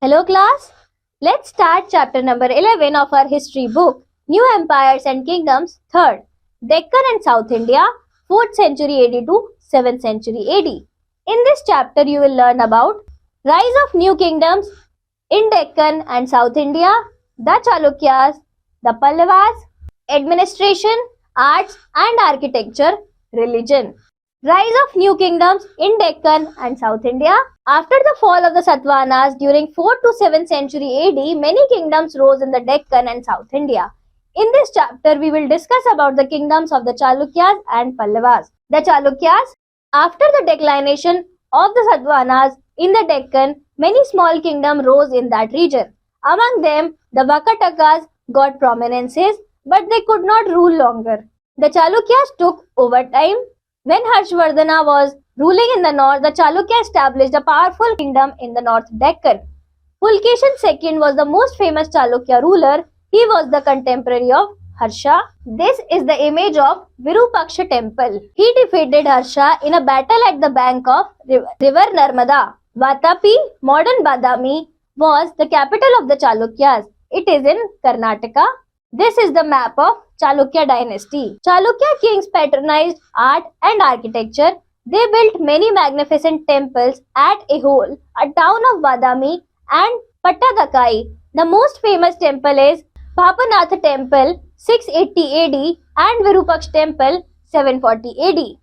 Hello class, let's start chapter number 11 of our history book, New Empires and Kingdoms, 3rd, Deccan and South India, 4th century AD to 7th century AD. In this chapter you will learn about rise of new kingdoms in Deccan and South India, the Chalukyas, the Pallavas, administration, arts and architecture, religion. Rise of new kingdoms in Deccan and South India. After the fall of the Satavahanas during 4th to 7th century AD, many kingdoms rose in the Deccan and South India. In this chapter, we will discuss about the kingdoms of the Chalukyas and Pallavas. The Chalukyas, after the declination of the Satavahanas in the Deccan, many small kingdoms rose in that region. Among them, the Vakatakas got prominences, but they could not rule longer. The Chalukyas took over time. When Harshvardhana was ruling in the north, the Chalukya established a powerful kingdom in the North Deccan. Pulkeshin II was the most famous Chalukya ruler. He was the contemporary of Harsha. This is the image of Virupaksha temple. He defeated Harsha in a battle at the bank of river Narmada. Vatapi, modern Badami, was the capital of the Chalukyas. It is in Karnataka. This is the map of Chalukya dynasty. Chalukya kings patronized art and architecture. They built many magnificent temples at Ehol, a town of Badami, and Pattadakai. The most famous temple is Papanath Temple, 680 AD, and Virupaksha Temple, 740 AD.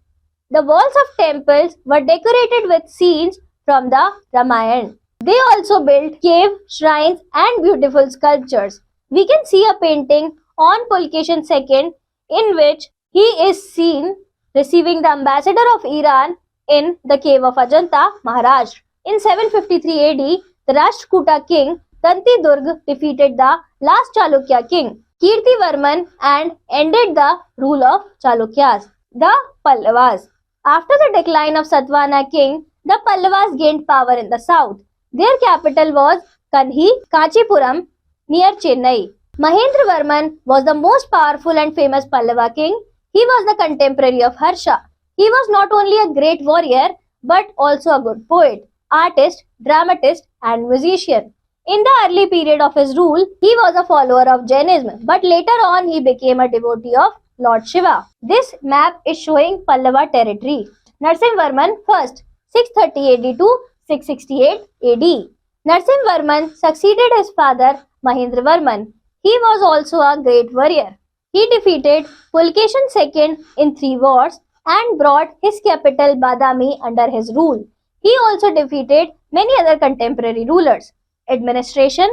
The walls of temples were decorated with scenes from the Ramayana. They also built cave, shrines, and beautiful sculptures. We can see a painting on Pulkeshin II in which he is seen receiving the ambassador of Iran in the cave of Ajanta, Maharashtra. In 753 AD, the Rashtrakuta king Tanti Durg defeated the last Chalukya king, Kirtivarman, and ended the rule of Chalukyas. The Pallavas. After the decline of Satvana king, the Pallavas gained power in the south. Their capital was Kanchipuram near Chennai. Mahendravarman was the most powerful and famous Pallava king. He was the contemporary of Harsha. He was not only a great warrior but also a good poet, artist, dramatist and musician. In the early period of his rule, he was a follower of Jainism, but later on he became a devotee of Lord Shiva. This map is showing Pallava territory. Narasimhavarman first, 630 AD to 668 AD. Narasimhavarman succeeded his father Mahendravarman. He was also a great warrior. He defeated Pulkeshin II in 3 wars and brought his capital Badami under his rule. He also defeated many other contemporary rulers. Administration.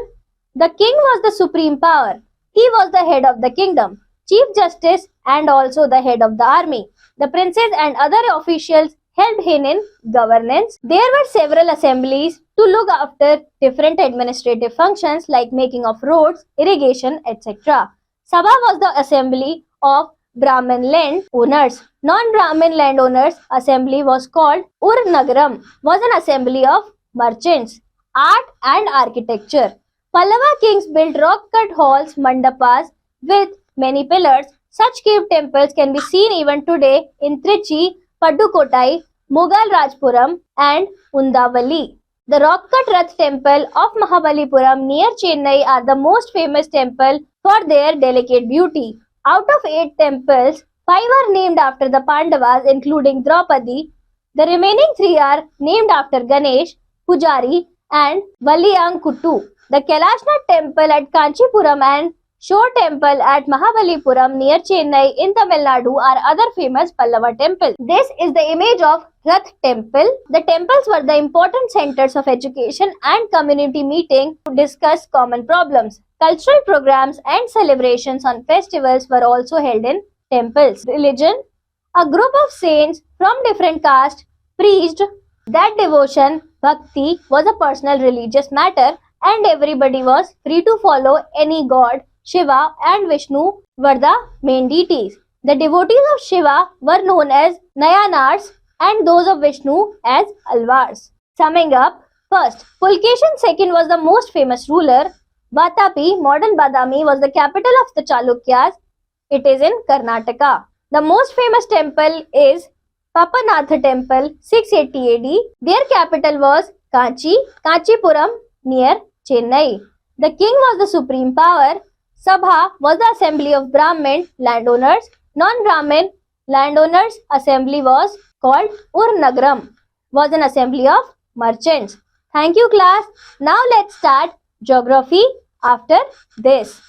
The king was the supreme power. He was the head of the kingdom, chief justice and also the head of the army. The princes and other officials helped him in governance. There were several assemblies to look after different administrative functions like making of roads, irrigation, etc. Sabha was the assembly of Brahmin land owners. Non-Brahmin landowners assembly was called Urnagaram, was an assembly of merchants. Art and architecture. Pallava kings built rock-cut halls, mandapas with many pillars. Such cave temples can be seen even today in Trichy, Padukottai, Mughal Rajpuram and Undavali. The rock-cut Rath temple of Mahabalipuram near Chennai are the most famous temple for their delicate beauty. Out of 8 temples, 5 are named after the Pandavas including Draupadi. The remaining 3 are named after Ganesh, Pujari and Valliyankuttu. The Kailashnath temple at Kanchipuram and Shore temple at Mahabalipuram near Chennai in Tamil Nadu are other famous Pallava temples. This is the image of Rath temple. The temples were the important centers of education and community meeting to discuss common problems. Cultural programs and celebrations on festivals were also held in temples. Religion. A group of saints from different castes preached that devotion, bhakti, was a personal religious matter and everybody was free to follow any god. Shiva and Vishnu were the main deities. The devotees of Shiva were known as Nayanars and those of Vishnu as Alvars. Summing up, first, Pulkeshin II was the most famous ruler. Vatapi, modern Badami, was the capital of the Chalukyas. It is in Karnataka. The most famous temple is Papanatha Temple, 680 AD. Their capital was Kanchipuram near Chennai. The king was the supreme power. Sabha was the assembly of Brahmin landowners. Non-Brahmin landowners' assembly was called Urnagaram, was an assembly of merchants. Thank you, class. Now let's start geography after this.